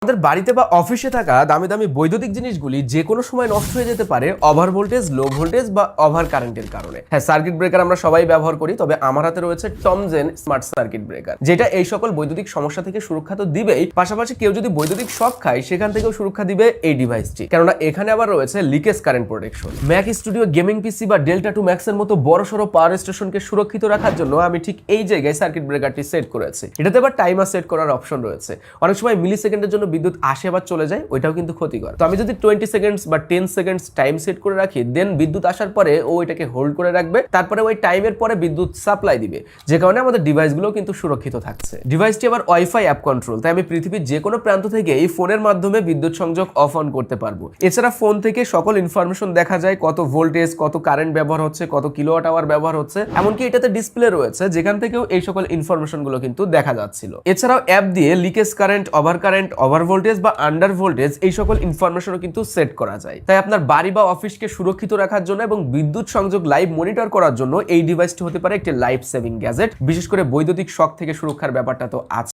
আমাদের বাড়িতে বা অফিসে থাকা দামি দামি বৈদ্যুতিক জিনিসগুলি যে কোনো সময় নষ্ট হয়ে যেতে পারে ওভার ভোল্টেজ, লো ভোল্টেজ বা ওভার কারেন্টের কারণে। হ্যাঁ, সার্কিট ব্রেকার আমরা সবাই ব্যবহার করি, তবে আমার হাতে রয়েছে টমজেন স্মার্ট সার্কিট ব্রেকার, যেটা এই সকল বৈদ্যুতিক সমস্যা থেকে সুরক্ষা তো দিবেই, পাশাপাশি কেউ যদি বৈদ্যুতিক শক খায় সেখান থেকেও সুরক্ষা দিবে এই ডিভাইসটি, কেননা এখানে আবার রয়েছে leakage current protection. Mac studio gaming পিসি বা ডেল্টা 2 ম্যাক্সের মতো বড়সড় পাওয়ার স্টেশনকে সুরক্ষিত রাখার জন্য আমি ঠিক এই জায়গায় সার্কিট ব্রেকারটি সেট করেছি। এটাতে আবার টাইমার সেট করার অপশন রয়েছে। অনেক সময় মিলি সেকেন্ডের জন্য বিদ্যুৎ আসে আবার চলে যায়, ওইটাও কিন্তু ক্ষতিকর। তো আমি যদি 20 সেকেন্ডস বা 10 সেকেন্ডস টাইম সেট করে রাখি, দেন বিদ্যুৎ আসার পরে ও এটাকে হোল্ড করে রাখবে, তারপরে ওই টাইমের পরে বিদ্যুৎ সাপ্লাই দিবে, যে কারণে আমাদের ডিভাইসগুলো কিন্তু সুরক্ষিত থাকছে। ডিভাইসটি আবার ওয়াইফাই অ্যাপ কন্ট্রোল, তাই আমি পৃথিবীর যে কোনো প্রান্ত থেকে এই ফোনের মাধ্যমে বিদ্যুৎ সংযোগ অফ অন করতে পারবো। এছাড়া ফোন থেকে সকল ইনফরমেশন দেখা যায়, কত ভোল্টেজ, কত কারেন্ট ব্যবহার হচ্ছে, কত কিলোওয়াট আওয়ার ব্যবহার হচ্ছে, এমনকি এটাতে ডিসপ্লে রয়েছে যেখান থেকেও এই সকল ইনফরমেশন গুলো কিন্তু দেখা যাচ্ছিল। এছাড়াও অ্যাপ দিয়ে লিকেজ কারেন্ট, ওভার ভোল্টেজ বা আন্ডার ভোল্টেজ এই সকল ইনফরমেশনও কিন্তু সেট করা যায়। তাই আপনার বাড়ি বা অফিসকে সুরক্ষিত রাখার জন্য এবং বিদ্যুৎ সংযোগ লাইভ মনিটর করার জন্য এই ডিভাইসটি হতে পারে একটি লাইফ সেভিং গ্যাজেট। বিশেষ করে বৈদ্যুতিক শক থেকে সুরক্ষার ব্যাপারটা তো আছে।